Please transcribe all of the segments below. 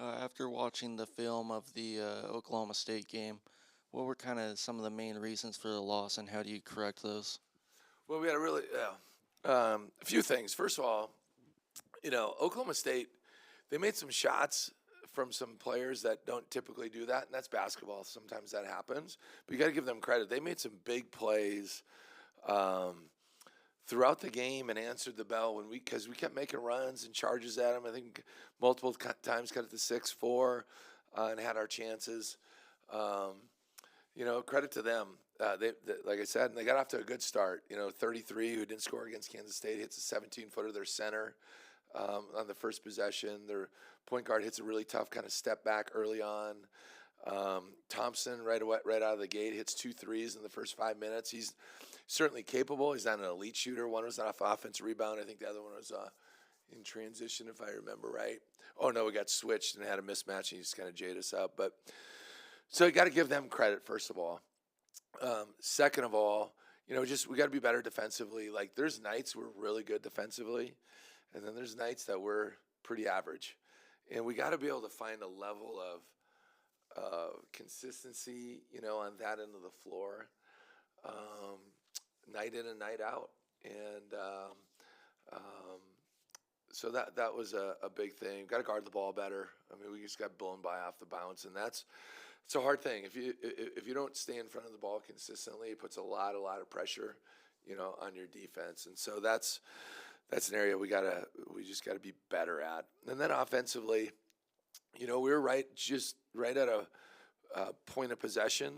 After watching the film of the Oklahoma State game, what were kind of some of the main reasons for the loss, and how do you correct those? Well, we had a few things. First of all, Oklahoma State, they made some shots from some players that don't typically do that, and that's basketball. Sometimes that happens, but you got to give them credit. They made some big plays throughout the game and answered the bell because we kept making runs and charges at them. I think multiple times got it to 6-4 and had our chances. Um, Credit to them. They, like I said, and they got off to a good start. 33, who didn't score against Kansas State, hits a 17-footer. Their center on the first possession. Their point guard hits a really tough kind of step back early on. Thompson, right out of the gate, hits 2 threes in the first 5 minutes. He's certainly capable. He's not an elite shooter. One was off offensive rebound. I think the other one was in transition, if I remember right. Oh, no, we got switched and had a mismatch, and he just kind of jaded us up. But so you got to give them credit, first of all. Second of all, we got to be better defensively. Like, there's nights we're really good defensively, and then there's nights that we're pretty average. And we got to be able to find a level of consistency, on that end of the floor, night in and night out. And so that was a big thing. Got to guard the ball better. I mean, we just got blown by off the bounce, and it's a hard thing. If you don't stay in front of the ball consistently, it puts a lot of pressure, on your defense. And so that's an area we just gotta be better at. And then offensively, we were just right at a point of possession.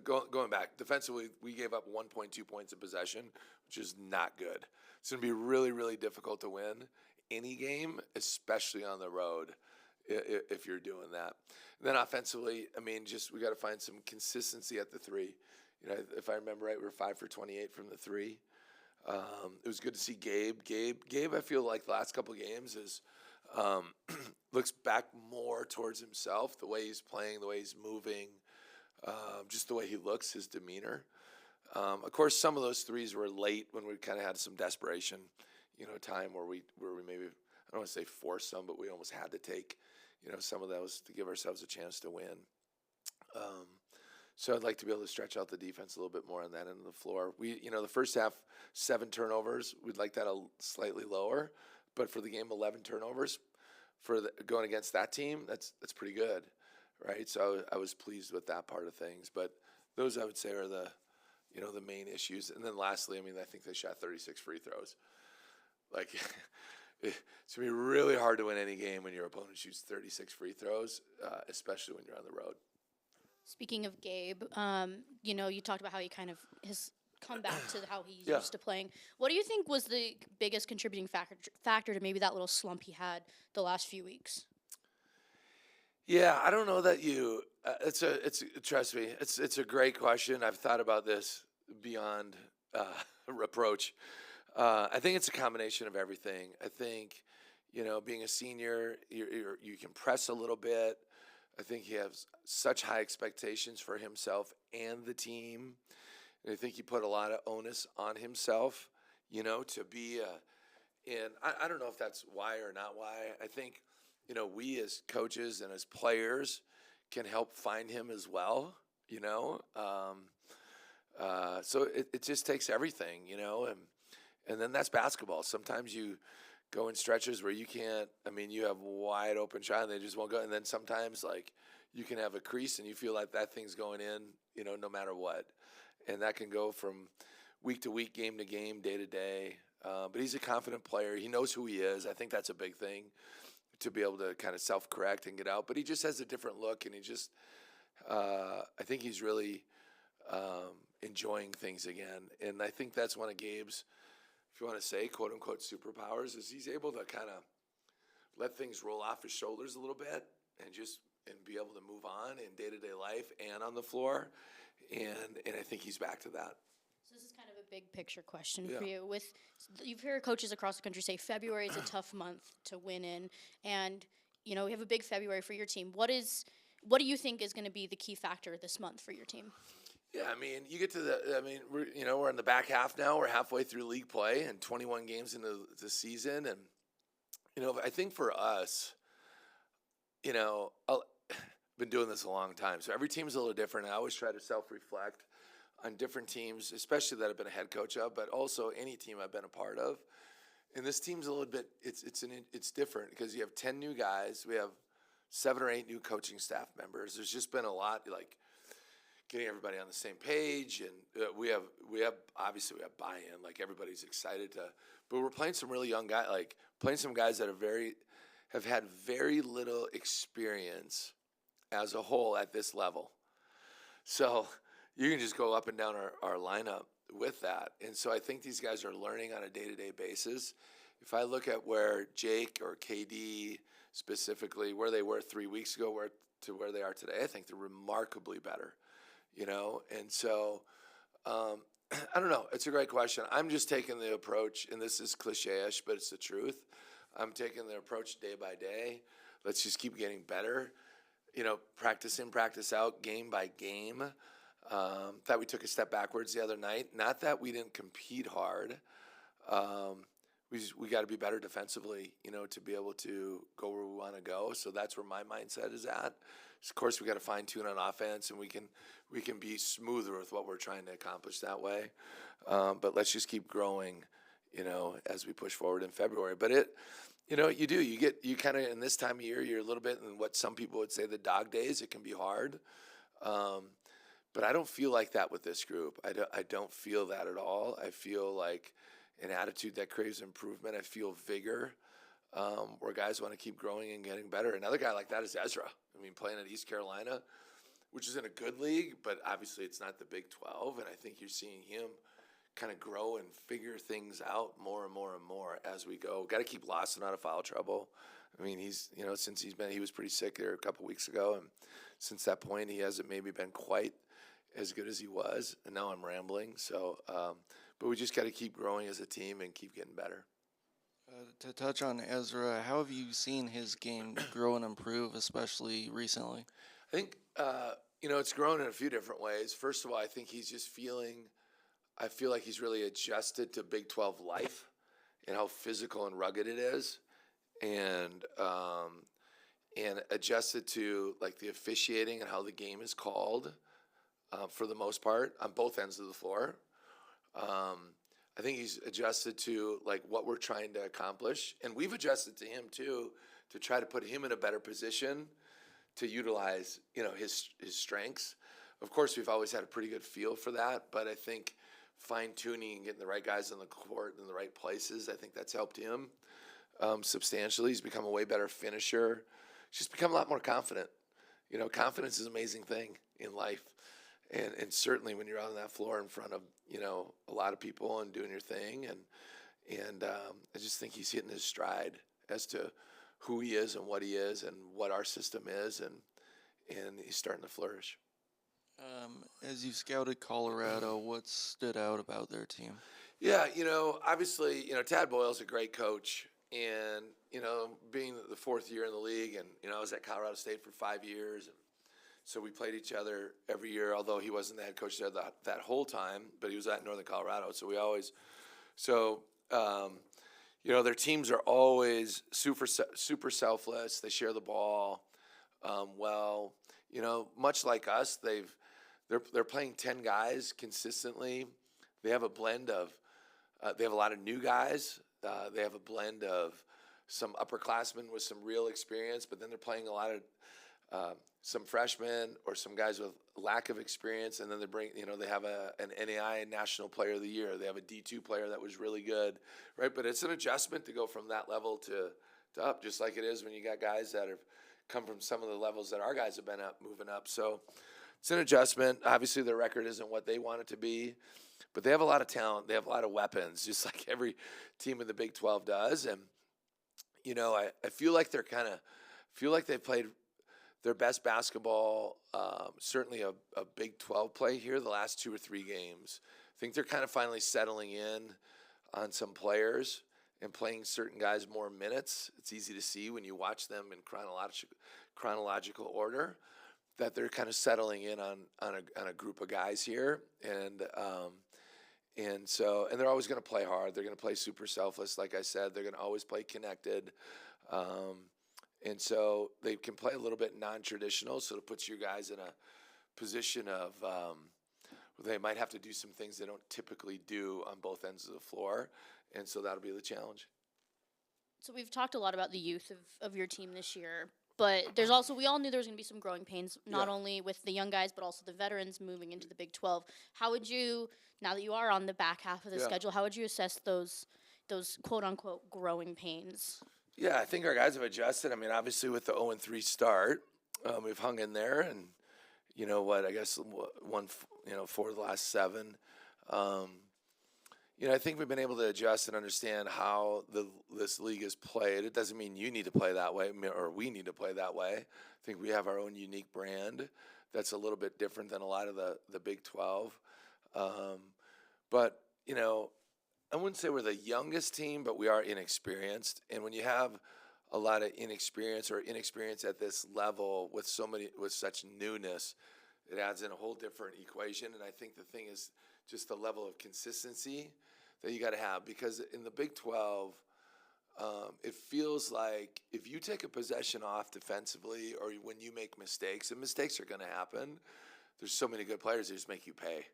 Going back defensively, we gave up 1.2 points of possession, which is not good. It's going to be really, really difficult to win any game, especially on the road, if you're doing that. And then offensively, I mean, we got to find some consistency at the three. If I remember right, we were 5 for 28 from the three. It was good to see Gabe. Gabe, I feel like the last couple of games is looks back more towards himself, the way he's playing, the way he's moving, just the way he looks, his demeanor. Of course, some of those threes were late when we kind of had some desperation, time where we maybe, I don't want to say forced some, but we almost had to take, some of those to give ourselves a chance to win. So I'd like to be able to stretch out the defense a little bit more on that end of the floor. The first half, 7 turnovers. We'd like that slightly lower, but for the game, 11 turnovers going against that team, that's pretty good, right? So I was pleased with that part of things. But those, I would say, are the main issues. And then lastly, I mean, I think they shot 36 free throws. Like, it's going to be really hard to win any game when your opponent shoots 36 free throws, especially when you're on the road. Speaking of Gabe, you talked about how he kind of has come back to how he's Yeah. used to playing. What do you think was the biggest contributing factor to maybe that little slump he had the last few weeks? Yeah, I don't know that you. Trust me, it's a great question. I've thought about this beyond reproach. I think it's a combination of everything. I think, being a senior, you can press a little bit. I think he has such high expectations for himself and the team. And I think he put a lot of onus on himself, to be and I don't know if that's why or not why. I think, we as coaches and as players can help find him as well, so it just takes everything, and then that's basketball. Sometimes you go in stretches where you can't, I mean, you have wide open shot and they just won't go. And then sometimes, like, you can have a crease and you feel like that thing's going in, no matter what. And that can go from week to week, game to game, day to day. But he's a confident player. He knows who he is. I think that's a big thing, to be able to kind of self-correct and get out. But he just has a different look, and I think he's really enjoying things again. And I think that's one of Gabe's, if you want to say, quote unquote, superpowers, is he's able to kind of let things roll off his shoulders a little bit and be able to move on in day-to-day life and on the floor. And I think he's back to that. So this is kind of a big picture question Yeah. for you. You've heard coaches across the country say February is a tough month to win in, and we have a big February for your team. What do you think is going to be the key factor this month for your team? Yeah, I mean, you get to we're in the back half now. We're halfway through league play and 21 games into the season. And, I think for us, you know, been doing this a long time, so every team's a little different. I always try to self-reflect on different teams, especially that I've been a head coach of, but also any team I've been a part of. And this team's a little bit, it's different because you have 10 new guys. We have 7 or 8 new coaching staff members. There's just been a lot, like getting everybody on the same page, and we have obviously we have buy-in. Like everybody's excited to, but we're playing some really young guys, like playing some guys that have had very little experience as a whole at this level. So you can just go up and down our lineup with that. And so I think these guys are learning on a day-to-day basis. If I look at where Jake or KD specifically, where they were 3 weeks ago to where they are today, I think they're remarkably better, you know? And so I don't know. It's a great question. I'm just taking the approach, and this is cliche-ish, but it's the truth. I'm taking the approach day by day. Let's just keep getting better. You know, practice in, practice out, game by game. That we took a step backwards the other night. Not that we didn't compete hard. We got to be better defensively, you know, to be able to go where we want to go. So that's where my mindset is at. Of course, we got to fine tune on offense, and we can be smoother with what we're trying to accomplish that way. But let's just keep growing, you know, as we push forward in February. But you know, you kind of in this time of year, you're a little bit in what some people would say the dog days. It can be hard. But I don't feel like that with this group. I don't feel that at all. I feel like an attitude that craves improvement. I feel vigor, where guys want to keep growing and getting better. Another guy like that is Ezra. I mean, playing at East Carolina, which is in a good league, but obviously it's not the Big 12. And I think you're seeing him kind of grow and figure things out more and more and more as we go. Got to keep Lawson out of foul trouble. I mean, he's, you know, since he was pretty sick there a couple weeks ago. And since that point, he hasn't maybe been quite as good as he was, and now I'm rambling. So, but we just got to keep growing as a team and keep getting better. To touch on Ezra, how have you seen his game grow and improve, especially recently? I think, you know, it's grown in a few different ways. First of all, I think he's just I feel like he's really adjusted to Big 12 life and how physical and rugged it is, and adjusted to like the officiating and how the game is called. For the most part, on both ends of the floor. I think he's adjusted to like what we're trying to accomplish, and we've adjusted to him too to try to put him in a better position to utilize, you know, his strengths. Of course, we've always had a pretty good feel for that, but I think fine tuning and getting the right guys on the court in the right places, I think that's helped him substantially. He's become a way better finisher. He's just become a lot more confident. You know, confidence is an amazing thing in life. And certainly when you're on that floor in front of, you know, a lot of people and doing your thing, and I just think he's hitting his stride as to who he is and what our system is, and he's starting to flourish. As you've scouted Colorado, what stood out about their team? Yeah, you know, obviously, you know, Tad Boyle's a great coach, and, you know, being the 4th year in the league, and, you know, I was at Colorado State for 5 years, and so we played each other every year, although he wasn't the head coach there that whole time, but he was at Northern Colorado. So you know, their teams are always super selfless. They share the ball well. You know, much like us, they're playing 10 guys consistently. They have a blend of they have a lot of new guys. They have a blend of some upperclassmen with some real experience, but then they're playing a lot of some freshmen or some guys with lack of experience, and then they have an NAI National Player of the Year. They have a D2 player that was really good, right? But it's an adjustment to go from that level to up, just like it is when you got guys that have come from some of the levels that our guys have been moving up. So it's an adjustment. Obviously, their record isn't what they want it to be, but they have a lot of talent. They have a lot of weapons, just like every team in the Big 12 does. And, you know, I feel like they've played their best basketball, certainly a Big 12 play here the last 2 or 3 games. I think they're kind of finally settling in on some players and playing certain guys more minutes. It's easy to see when you watch them in chronological order that they're kind of settling in on a group of guys here, and they're always going to play hard. They're going to play super selfless, like I said. They're going to always play connected. And so they can play a little bit non-traditional, so it puts your guys in a position of they might have to do some things they don't typically do on both ends of the floor, and so that'll be the challenge. So we've talked a lot about the youth of your team this year, but there's also, we all knew there was going to be some growing pains, not Yeah. only with the young guys, but also the veterans moving into the Big 12. How would you, now that you are on the back half of the Yeah. schedule, how would you assess those quote unquote growing pains? Yeah, I think our guys have adjusted. I mean, obviously with the 0-3 start, we've hung in there, and you know what? I guess won 4 of the last 7. I think we've been able to adjust and understand how this league is played. It doesn't mean you need to play that way or we need to play that way. I think we have our own unique brand that's a little bit different than a lot of the Big 12. But I wouldn't say we're the youngest team, but we are inexperienced. And when you have a lot of inexperience at this level with such newness, it adds in a whole different equation. And I think the thing is just the level of consistency that you got to have, because in the Big 12, it feels like if you take a possession off defensively or when you make mistakes, and mistakes are going to happen, there's so many good players that just make you pay.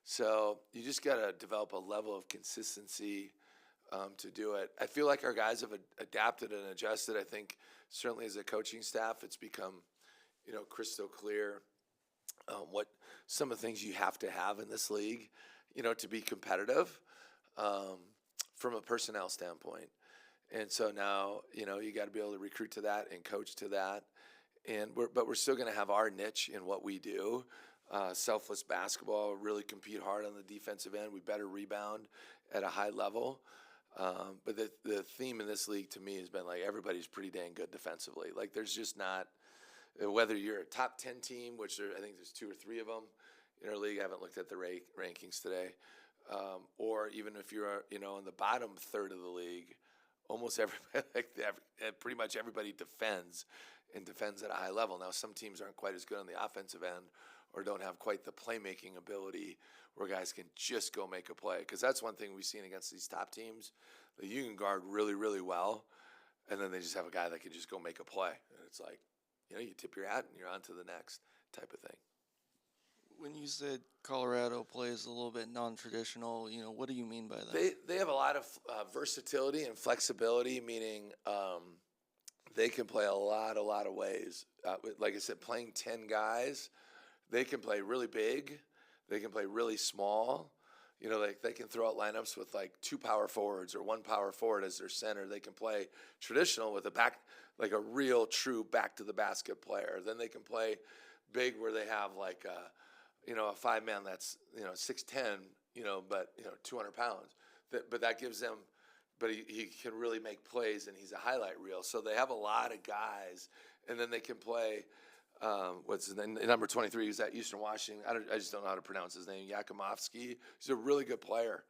So you just got to develop a level of consistency to do it. I feel like our guys have adapted and adjusted. I think certainly as a coaching staff, it's become, crystal clear what some of the things you have to have in this league, to be competitive from a personnel standpoint. And so now, you got to be able to recruit to that and coach to that. But we're still going to have our niche in what we do. Selfless basketball, really compete hard on the defensive end. We better rebound at a high level. But the theme in this league to me has been like everybody's pretty dang good defensively. Like there's just not, whether you're a top 10 team, which I think there's 2 or 3 of them in our league. I haven't looked at the rankings today. Or even if you're, in the bottom third of the league, almost everybody, pretty much everybody defends at a high level. Now, some teams aren't quite as good on the offensive end or don't have quite the playmaking ability where guys can just go make a play. Because that's one thing we've seen against these top teams. That you can guard really, really well, and then they just have a guy that can just go make a play. And it's like, you tip your hat and you're on to the next type of thing. When you said Colorado plays a little bit non-traditional, what do you mean by that? They have a lot of versatility and flexibility, meaning they can play a lot of ways. Like I said, playing 10 guys, they can play really big. They can play really small. They can throw out lineups with like 2 power forwards or 1 power forward as their center. They can play traditional with like a real true back to the basket player. Then they can play big where they have like a 5-man that's 6'10", but 200 pounds. But that gives them, but he can really make plays and he's a highlight reel. So they have a lot of guys, and then they can play. What's his name? Number 23. He's at Eastern Washington. I just don't know how to pronounce his name. Yakumovsky. He's a really good player.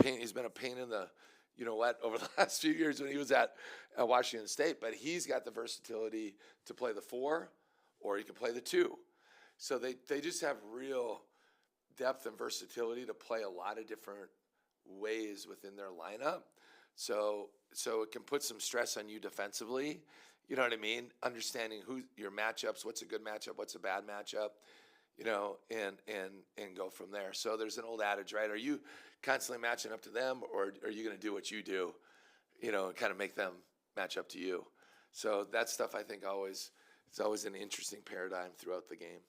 He's been a pain in the, over the last few years when he was at Washington State. But he's got the versatility to play the 4, or he can play the 2. So they just have real depth and versatility to play a lot of different ways within their lineup. So it can put some stress on you defensively. You know what I mean? Understanding who your matchups, what's a good matchup, what's a bad matchup, and go from there. So there's an old adage, right? Are you constantly matching up to them, or are you going to do what you do, and kind of make them match up to you? So that stuff I think it's always an interesting paradigm throughout the game.